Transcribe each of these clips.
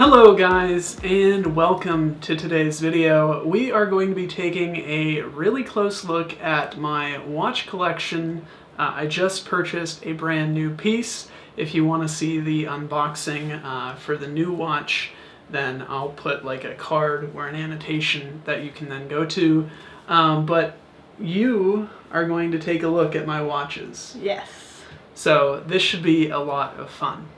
Hello guys, and welcome to today's video. We are going to be taking a really close look at my watch collection. I just purchased a brand new piece. If you want to see the unboxing for the new watch, then I'll put like a card or an annotation that you can then go to. But you are going to take a look at my watches. Yes. So this should be a lot of fun.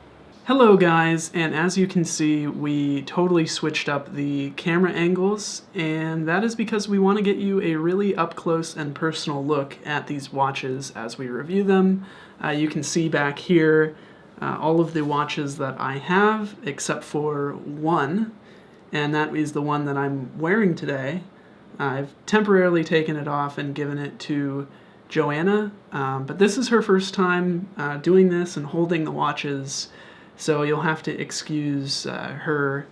Hello guys, and as you can see, we totally switched up the camera angles, and that is because we want to get you a really up-close and personal look at these watches as we review them. You can see back here all of the watches that I have, except for one, and that is the one that I'm wearing today. I've temporarily taken it off and given it to Joanna, but this is her first time doing this and holding the watches. So you'll have to excuse her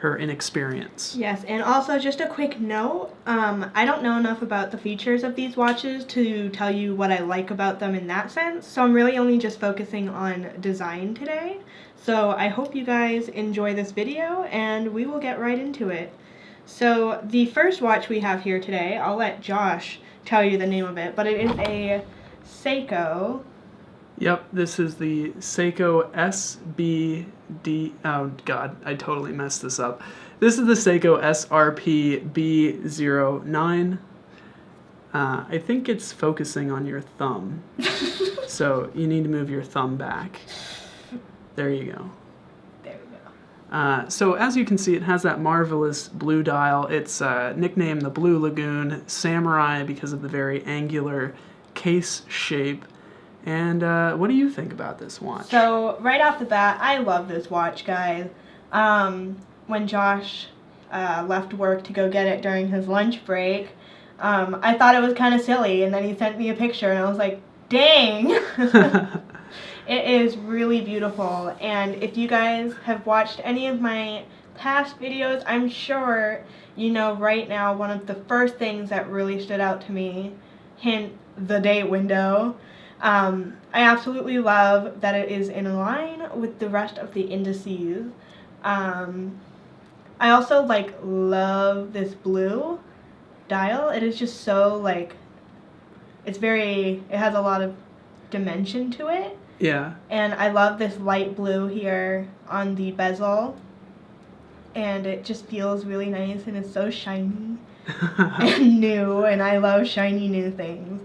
inexperience. Yes, and also just a quick note, I don't know enough about the features of these watches to tell you what I like about them in that sense, so I'm really only just focusing on design today. So I hope you guys enjoy this video, and we will get right into it. So the first watch we have here today, I'll let Josh tell you the name of it, but it is a Seiko. Yep, this is the Seiko SBD, oh god, I totally messed this up. This is the Seiko SARB033. I think it's focusing on your thumb, so you need to move your thumb back. There you go. There we go. So as you can see, it has that marvelous blue dial. It's nicknamed the Blue Lagoon Samurai because of the very angular case shape. And what do you think about this watch? So right off the bat, I love this watch, guys. When Josh left work to go get it during his lunch break, I thought it was kind of silly, and then he sent me a picture, and I was like, dang! It is really beautiful, and if you guys have watched any of my past videos, I'm sure you know right now one of the first things that really stood out to me, hint, the date window. I absolutely love that it is in line with the rest of the indices. I also love this blue dial. It is just so it has a lot of dimension to it. Yeah. And I love this light blue here on the bezel. And it just feels really nice, and it's so shiny and new, and I love shiny new things.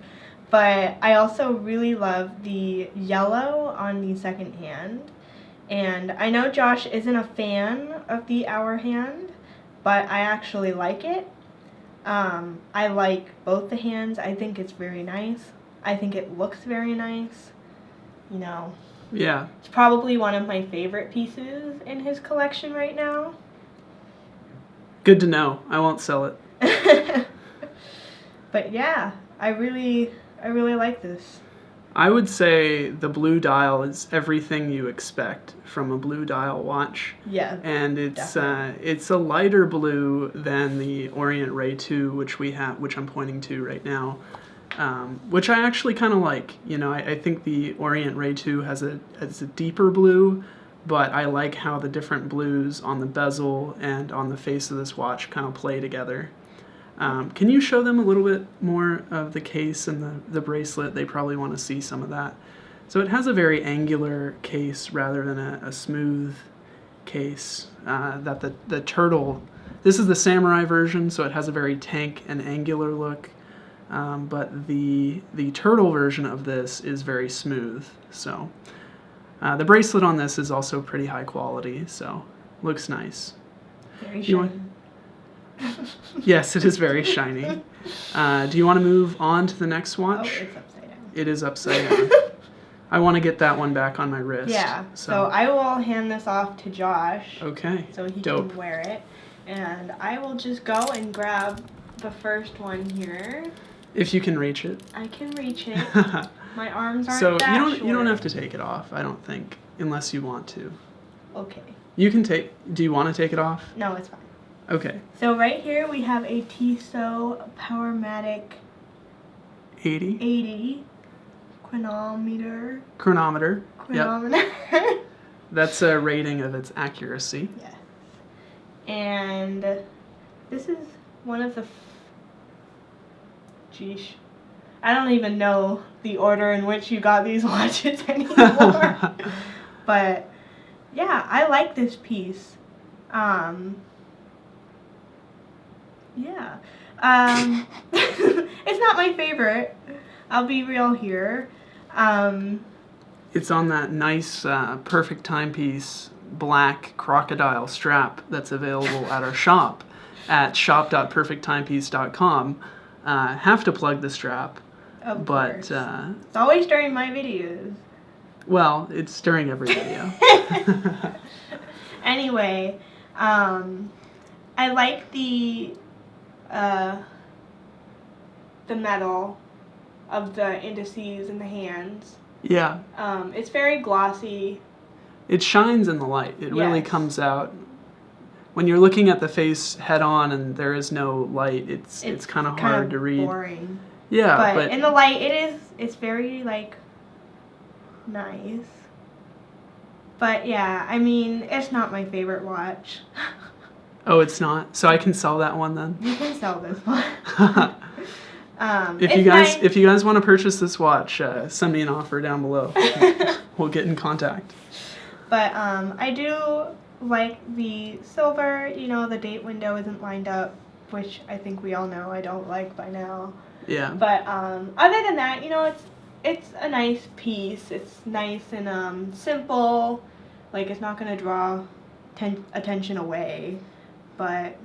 But I also really love the yellow on the second hand. And I know Josh isn't a fan of the hour hand, but I actually like it. I like both the hands. I think it's very nice. I think it looks very nice. You know. Yeah. It's probably one of my favorite pieces in his collection right now. Good to know. I won't sell it. But yeah, I really like this. I would say the blue dial is everything you expect from a blue dial watch. Yeah. And it's a lighter blue than the Orient Ray 2, which I'm pointing to right now, which I actually kind of like. You know, I think the Orient Ray 2 has a deeper blue, but I like how the different blues on the bezel and on the face of this watch kind of play together. Can you show them a little bit more of the case and the bracelet? They probably want to see some of that. So it has a very angular case rather than a smooth case. That the turtle, this is the samurai version, so it has a very tank and angular look. But the turtle version of this is very smooth. So the bracelet on this is also pretty high quality, so looks nice. Very shiny. Yes, it is very shiny. Do you want to move on to the next watch? Oh, it's upside down. It is upside down. I want to get that one back on my wrist. Yeah, so I will hand this off to Josh. Okay, so he dope. can wear it. And I will just go and grab the first one here. If you can reach it. I can reach it. My arms aren't so that short. you don't have to take it off, I don't think, unless you want to. Okay. You can take. Do you want to take it off? No, it's fine. Okay. So right here we have a Tissot Powermatic 80 chronometer. Chronometer. Chronometer. Yep. That's a rating of its accuracy. Yes. And this is one of the... Geesh. I don't even know the order in which you got these watches anymore. But, yeah, I like this piece. Yeah. It's not my favorite. I'll be real here. It's on that nice, perfect timepiece, black crocodile strap that's available at our shop at shop.perfecttimepiece.com. Have to plug the strap. Of but course. It's always during my videos. Well, it's during every video. Anyway, I like the metal of the indices and the hands. Yeah. It's very glossy. It shines in the light. It really Yes. comes out. When you're looking at the face head on and there is no light, it's kind of hard to read. Boring. Yeah, But in the light, it's very, like, nice. But, yeah, I mean, it's not my favorite watch. Oh, it's not? So I can sell that one then? You can sell this one. If you guys want to purchase this watch, send me an offer down below. We'll get in contact. But I do like the silver. You know, the date window isn't lined up, which I think we all know I don't like by now. Yeah. But other than that, you know, it's a nice piece. It's nice and simple. Like, it's not going to draw attention away. But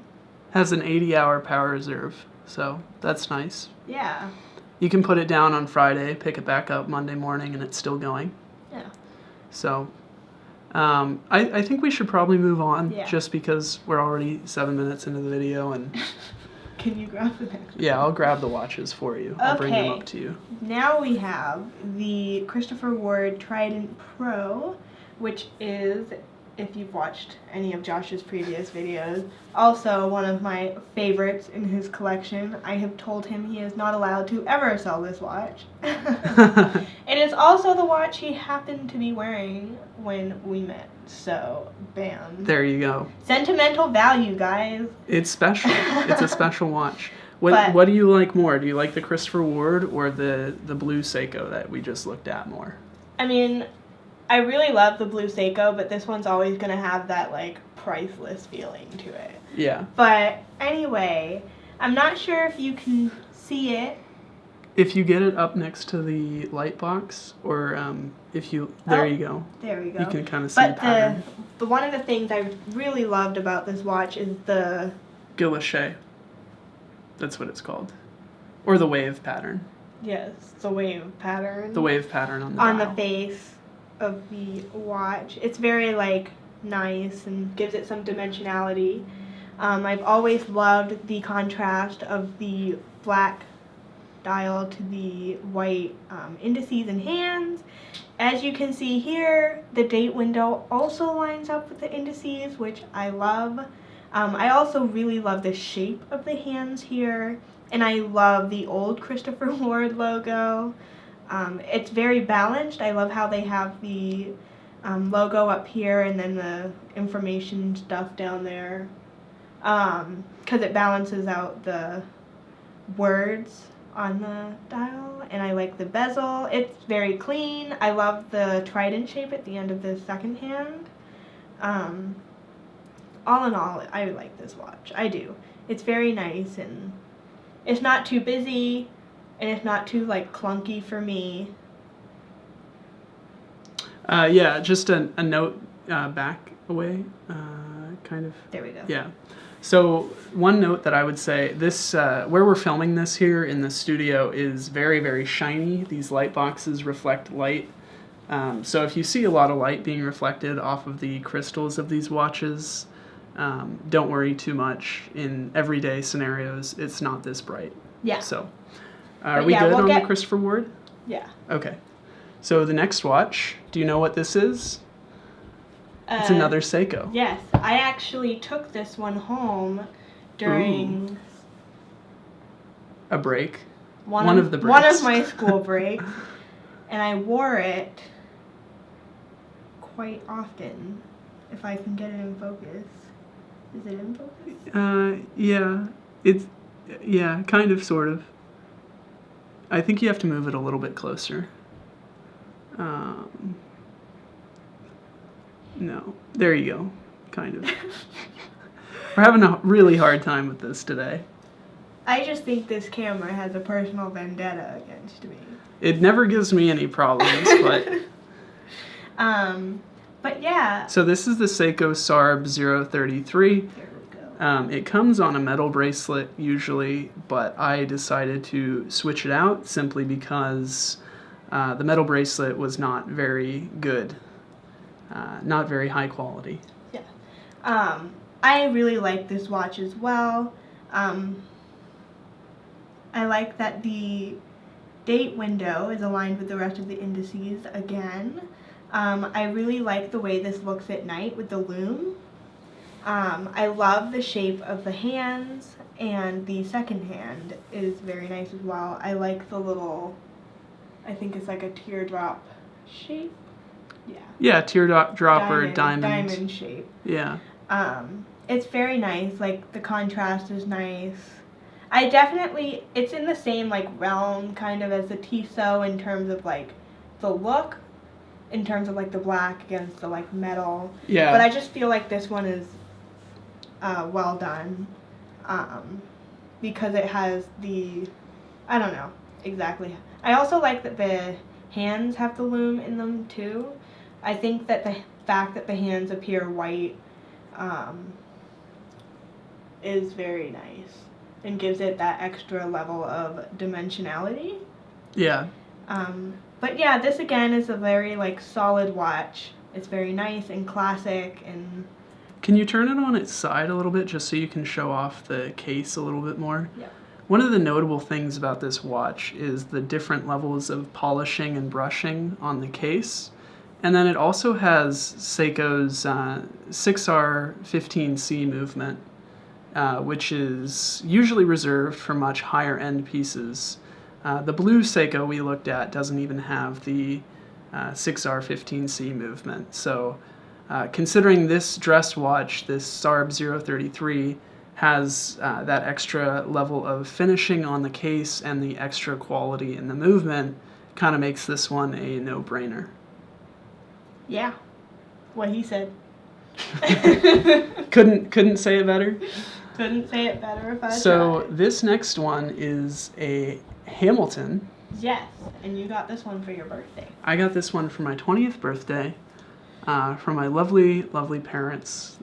Has an 80-hour power reserve, so that's nice. yeah. You can put it down on Friday, pick it back up Monday morning, and it's still going. Yeah. So I think we should probably move on, Yeah. just because we're already 7 minutes into the video. And Can you grab the next? yeah, I'll grab the watches for you. I'll bring them Okay. up to you. Now we have the Christopher Ward Trident Pro, which is, if you've watched any of Josh's previous videos, also one of my favorites in his collection. I have told him he is not allowed to ever sell this watch. And it's also the watch he happened to be wearing when we met. So, bam. There you go. Sentimental value, guys. It's special. It's a special watch. But- What do you like more? Do you like the Christopher Ward or the blue Seiko that we just looked at more? I mean, I really love the blue Seiko, but this one's always going to have that, like, priceless feeling to it. Yeah. But anyway, I'm not sure if you can see it. If you get it up next to the light box, or if you... There you go. There we go. You can kind of see the But pattern. the one of the things I really loved about this watch is the... Guilloche. That's what it's called. Or the wave pattern. Yes, the wave pattern. The wave pattern on the on dial. the face of the watch. It's very, like, nice and gives it some dimensionality. I've always loved the contrast of the black dial to the white indices and hands. As you can see here, the date window also lines up with the indices, which I love. I also really love the shape of the hands here, and I love the old Christopher Ward logo. It's very balanced. I love how they have the logo up here and then the information stuff down there, because it balances out the words on the dial. And I like the bezel. It's very clean. I love the trident shape at the end of the second hand. All in all, I like this watch. I do. It's very nice, and it's not too busy, and it's not too, like, clunky for me. Yeah, just a note back away, kind of. There we go. Yeah. So one note that I would say, this where we're filming this here in the studio is very, very shiny. These light boxes reflect light. So if you see a lot of light being reflected off of the crystals of these watches, don't worry too much. In everyday scenarios, it's not this bright. Yeah. So are But we yeah, good we'll on get- the Christopher Ward? Yeah. Okay. So the next watch, do you know what this is? It's another Seiko. Yes. I actually took this one home during A break. one of the one breaks. of my school breaks, and I wore it quite often, if I can get it in focus. Is it in focus? Yeah. Yeah, kind of, sort of. I think you have to move it a little bit closer. No. There you go. Kind of. We're having a really hard time with this today. I just think this camera has a personal vendetta against me. It never gives me any problems, but... But yeah. So this is the Seiko SARB033. There we go. It comes on a metal bracelet usually, but I decided to switch it out simply because the metal bracelet was not very good, not very high quality. Yeah. I really like this watch as well. I like that the date window is aligned with the rest of the indices again. I really like the way this looks at night with the lume. I love the shape of the hands, and the second hand is very nice as well. I like the little, I think it's like a teardrop shape. Yeah. Yeah, teardrop or diamond. Diamond shape. Yeah. It's very nice. Like the contrast is nice. It's in the same like realm kind of as the Tissot in terms of like the look, in terms of like the black against the like metal. Yeah. But I just feel like this one is well done, because it has I don't know exactly. I also like that the hands have the lume in them too. I think that the fact that the hands appear white is very nice and gives it that extra level of dimensionality. Yeah. But yeah, this again is a very like solid watch. It's very nice and classic. And can you turn it on its side a little bit just so you can show off the case a little bit more? Yeah. One of the notable things about this watch is the different levels of polishing and brushing on the case. And then it also has Seiko's 6R15C movement, which is usually reserved for much higher end pieces. The blue Seiko we looked at doesn't even have the 6R15C movement. So considering this dress watch, this SARB033, has that extra level of finishing on the case and the extra quality in the movement, kind of makes this one a no-brainer. Yeah, what he said. Couldn't say it better. Couldn't say it better if I So tried. this next one is a Hamilton. Yes, and you got this one for your birthday. I got this one for my 20th birthday from my lovely, lovely parents.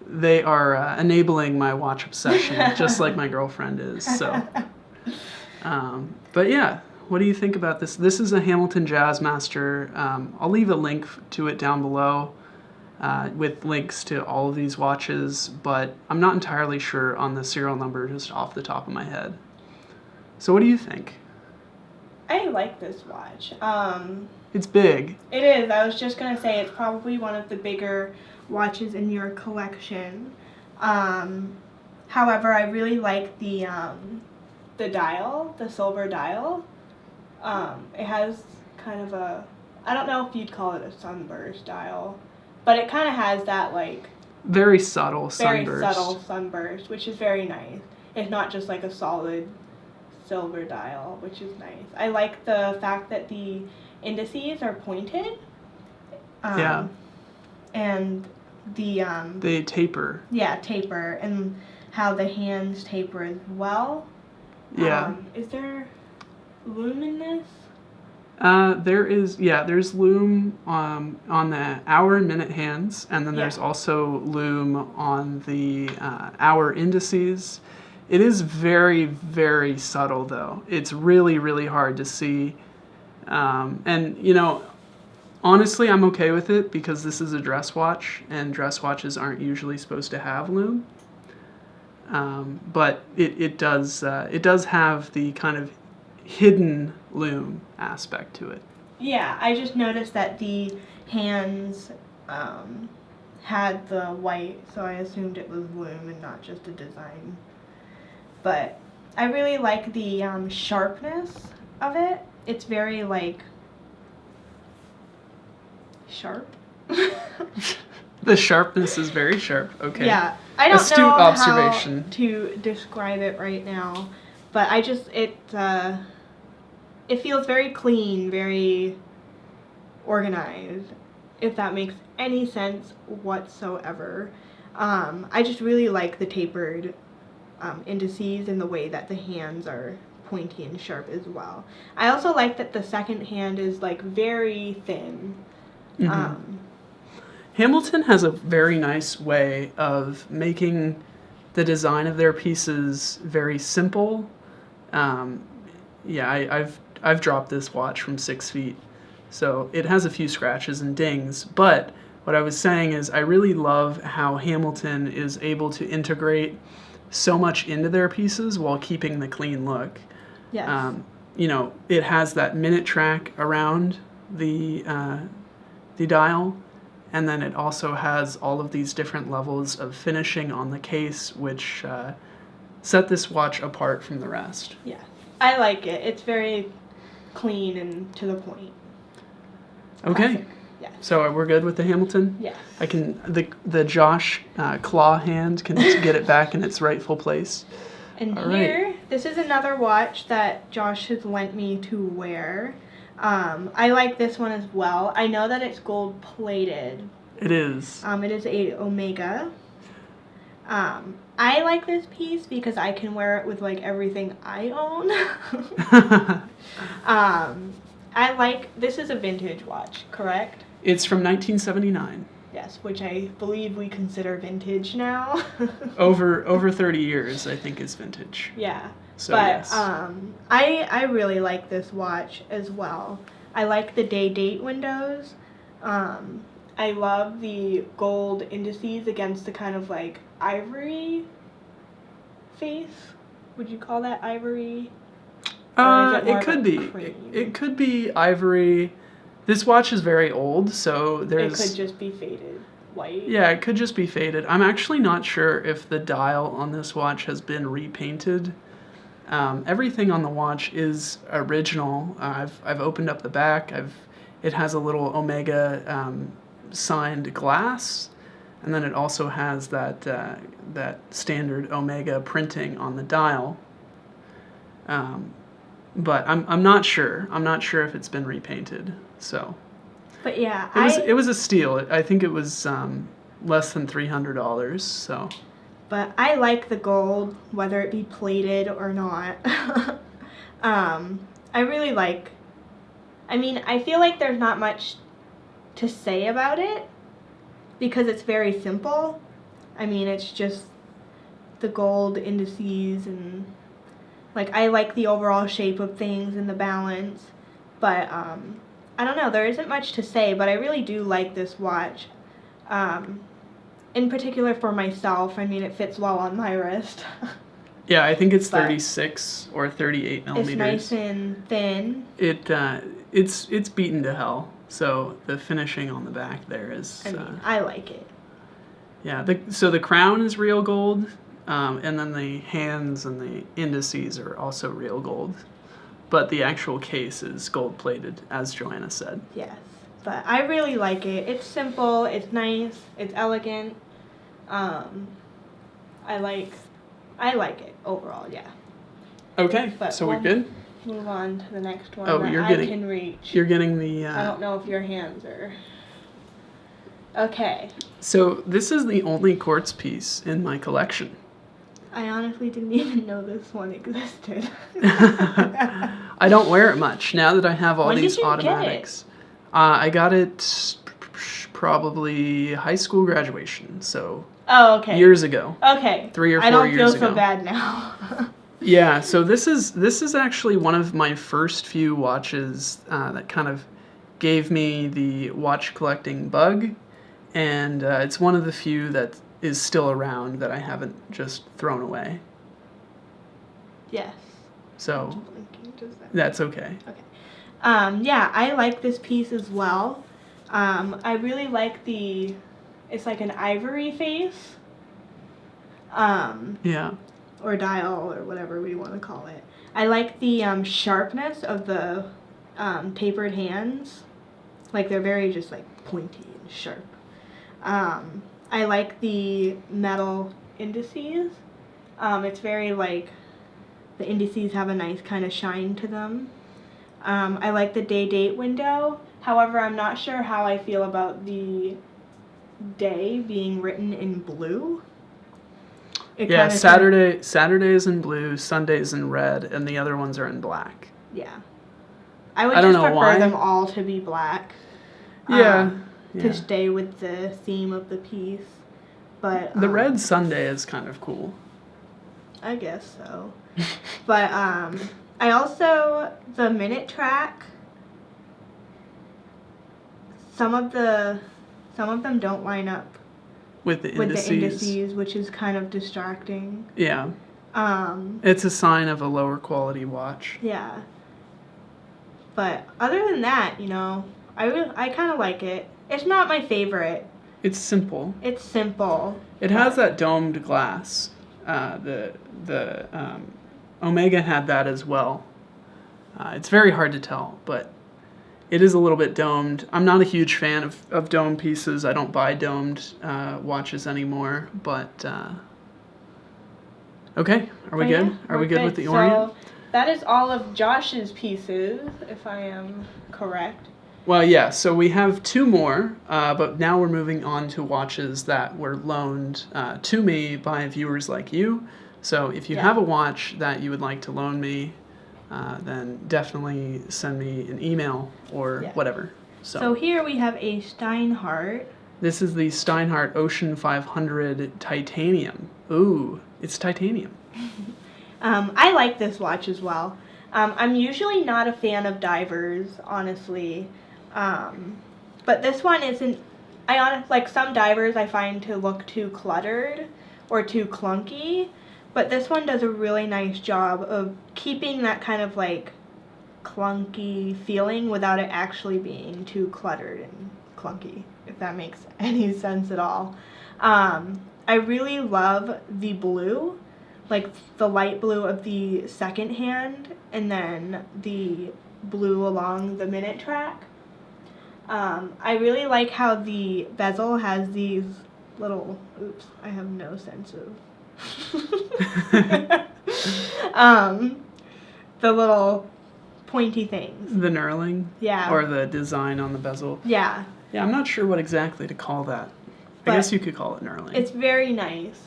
They are enabling my watch obsession, just like my girlfriend is. So, but yeah, what do you think about this? This is a Hamilton Jazzmaster. I'll leave a link to it down below with links to all of these watches, but I'm not entirely sure on the serial number just off the top of my head. So what do you think? I like this watch. It's big. It is. I was just going to say it's probably one of the bigger watches in your collection. However, I really like the dial, the silver dial. It has kind of I don't know if you'd call it a sunburst dial, but it kind of has that like very subtle sunburst. Very subtle sunburst, which is very nice. It's not just like a solid silver dial, which is nice. I like the fact that the indices are pointed. Yeah. And they taper. Yeah, taper, and how the hands taper as well. Yeah. Is there lume in this? There's lume on the hour and minute hands, and then there's also lume on the hour indices. It is very, very subtle, though. It's really, really hard to see. And, you know, honestly, I'm okay with it because this is a dress watch, and dress watches aren't usually supposed to have lume. But it does have the kind of hidden lume aspect to it. Yeah, I just noticed that the hands had the white, so I assumed it was lume and not just a design. But I really like the sharpness of it. It's very like sharp. The sharpness is very sharp. Okay. Yeah, I don't Astute know observation. how to describe it right now, but it feels very clean, very organized, if that makes any sense whatsoever. I just really like the tapered indices and the way that the hands are pointy and sharp as well. I also like that the second hand is like very thin. Hamilton has a very nice way of making the design of their pieces very simple. I've dropped this watch from 6 feet, so it has a few scratches and dings. But what I was saying is I really love how Hamilton is able to integrate so much into their pieces while keeping the clean look. Yes. It has that minute track around the dial, and then it also has all of these different levels of finishing on the case, which set this watch apart from the rest. Yeah, I like it. It's very clean and to the point. Okay. Classic. Yeah. So we're good with the Hamilton? Yes. I can the Josh claw hand can get it back in its rightful place. And All here, right. This is another watch that Josh has lent me to wear. I like this one as well. I know that it's gold plated. It is. It is a Omega. I like this piece because I can wear it with like everything I own. This is a vintage watch, correct? It's from 1979. Yes, which I believe we consider vintage now. Over 30 years, I think, is vintage. Yeah. So, but yes. I really like this watch as well. I like the day-date windows. I love the gold indices against the kind of like ivory face. Would you call that ivory? It could be. It could be ivory. This watch is very old, so there's... It could just be faded white. Yeah, it could just be faded. I'm actually not sure if the dial on this watch has been repainted. Everything on the watch is original. I've opened up the back. It has a little Omega signed glass, and then it also has that standard Omega printing on the dial. But I'm not sure. I'm not sure if it's been repainted. So. But yeah, it was a steal. I think it was less than $300. So. But I like the gold, whether it be plated or not. I really like. I mean, I feel like there's not much to say about it because it's very simple. I mean, it's just the gold indices and like I like the overall shape of things and the balance. But I don't know, there isn't much to say, but I really do like this watch. In particular for myself, I mean, it fits well on my wrist. Yeah, I think it's 36 or 38 millimeters. It's nice and thin. It's beaten to hell. So the finishing on the back there is. I mean, I like it. Yeah. So the crown is real gold, and then the hands and the indices are also real gold, but the actual case is gold plated, as Joanna said. Yes, but I really like it. It's simple. It's nice. It's elegant. I like it overall. Yeah. Okay. But so we're good. Move on to the next one. Oh, that I can reach. You're getting the. I don't know if your hands are. Okay. So this is the only quartz piece in my collection. I honestly didn't even know this one existed. I don't wear it much now that I have all When these did you automatics. Get it? I got it probably high school graduation, so. Oh, okay. Years ago. Okay. 3 or 4 years ago. I don't feel so bad now. Yeah, so this is actually one of my first few watches that kind of gave me the watch collecting bug, and it's one of the few that is still around that I haven't just thrown away. Yes. So that's okay. Okay. Yeah, I like this piece as well. I really like it's like an ivory face. Yeah. Or dial, or whatever we want to call it. I like the sharpness of the tapered hands. Like, they're very just, like, pointy and sharp. I like the metal indices. It's very like, the indices have a nice kind of shine to them. I like the day-date window. However, I'm not sure how I feel about the day being written in blue. Yeah, Saturday is in blue, Sunday's in red, and the other ones are in black. Yeah. I would I don't just know prefer why. them all to be black. Yeah. To stay with the theme of the piece. But the red Sunday is kind of cool. I guess so. But I also, the minute track, some of them don't line up With the indices, which is kind of distracting. Yeah. It's a sign of a lower quality watch. Yeah. But other than that, you know, I kind of like it. It's not my favorite. It's simple. It's simple. It has that domed glass. The Omega had that as well. It's very hard to tell, but it is a little bit domed. I'm not a huge fan of domed pieces. I don't buy domed watches anymore, but okay. Are we good? Are we good with the Orient? So that is all of Josh's pieces, if I am correct. Well, yeah, so we have two more, but now we're moving on to watches that were loaned to me by viewers like you. So if you have a watch that you would like to loan me, then definitely send me an email or whatever. So here we have a Steinhart. This is the Steinhart Ocean 500 Titanium. Ooh, it's titanium. I like this watch as well. I'm usually not a fan of divers, honestly. But this one isn't. Like some divers I find to look too cluttered or too clunky, but this one does a really nice job of keeping that kind of like clunky feeling without it actually being too cluttered and clunky, if that makes any sense at all. I really love the blue, like the light blue of the second hand, and then the blue along the minute track. I really like how the bezel has these little, I have no sense of, the little pointy things. The knurling? Yeah. Or the design on the bezel? Yeah. Yeah, I'm not sure what exactly to call that. I guess you could call it knurling. It's very nice.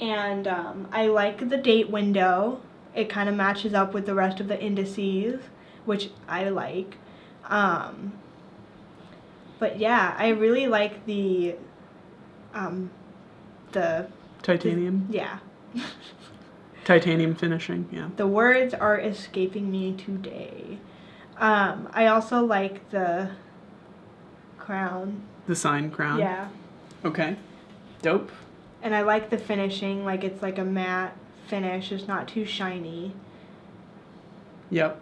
And I like the date window. It kind of matches up with the rest of the indices, which I like. But yeah, I really like the titanium? Yeah. Titanium finishing, yeah. The words are escaping me today. I also like the crown. The sign crown? Yeah. Okay. Dope. And I like the finishing, like it's like a matte finish. It's not too shiny. Yep.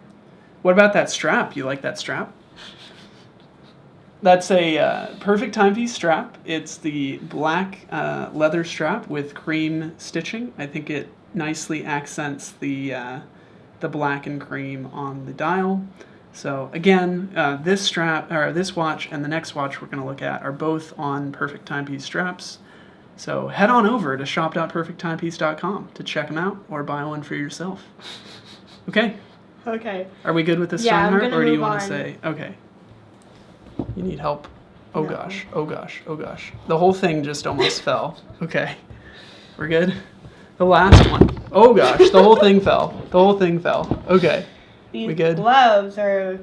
What about that strap? You like that strap? That's a perfect timepiece strap. It's the black leather strap with cream stitching. I think it nicely accents the black and cream on the dial. So again, this watch and the next watch we're going to look at are both on perfect timepiece straps. So head on over to shop.perfecttimepiece.com to check them out or buy one for yourself. Okay? Okay. Are we good with this, Yeah, Steinhart, or do you want to say, okay. You need help. Oh, No. gosh. Oh, gosh. Oh, gosh. The whole thing just almost fell. Okay. We're good? The last one. Oh, gosh. The whole thing fell. The whole thing fell. Okay. These We good? gloves are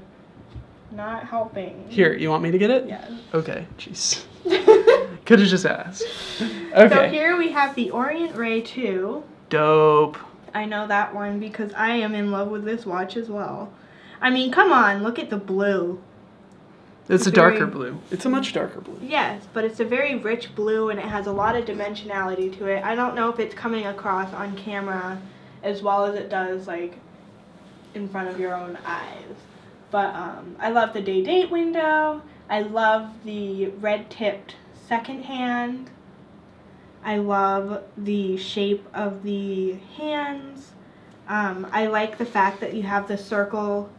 not helping. Here, you want me to get it? Yes. Okay. Jeez. Could have just asked. Okay. So here we have the Orient Ray 2. Dope. I know that one because I am in love with this watch as well. I mean, come on, look at the blue. It's a darker blue. It's a much darker blue. Yes, but it's a very rich blue and it has a lot of dimensionality to it. I don't know if it's coming across on camera as well as it does like in front of your own eyes. But I love the day-date window. I love the red-tipped second hand. I love the shape of the hands. I like the fact that you have the circle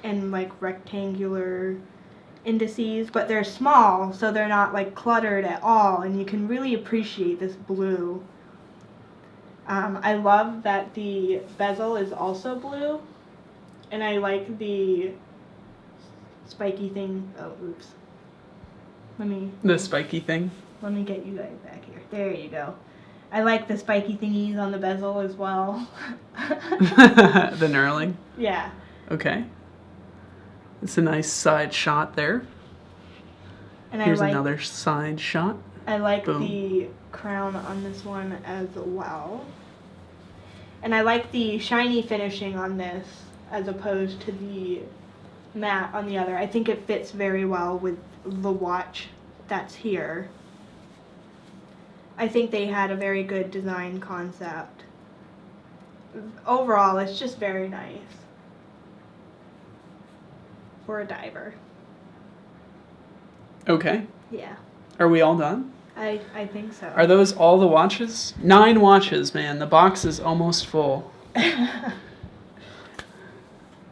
and like rectangular indices, but they're small, so they're not like cluttered at all, and you can really appreciate this blue. I love that the bezel is also blue, and I like the spiky thing. Oh, oops. The spiky thing? Let me get you guys back here. There you go. I like the spiky thingies on the bezel as well. The knurling? Yeah. Okay. It's a nice side shot there. And Here's another side shot. I like Boom. the crown on this one as well. And I like the shiny finishing on this as opposed to the matte on the other. I think it fits very well with the watch that's here. I think they had a very good design concept. Overall, it's just very nice for a diver. Okay. Yeah, Are we all done? I think so. Are those all the watches? 9 watches, man. The box is almost full.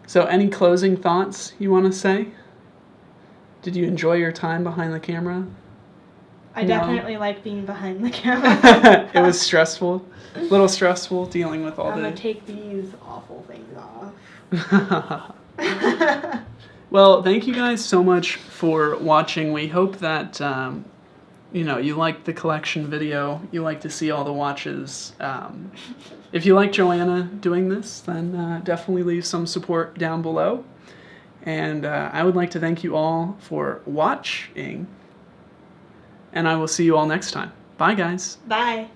So any closing thoughts you want to say? Did you enjoy your time behind the camera? I definitely like being behind the camera. It was stressful. A little stressful dealing with all I'm going to take these awful things off. Well, thank you guys so much for watching. We hope that you like the collection video. You like to see all the watches. If you like Joanna doing this, then definitely leave some support down below. And I would like to thank you all for watching. And I will see you all next time. Bye, guys. Bye.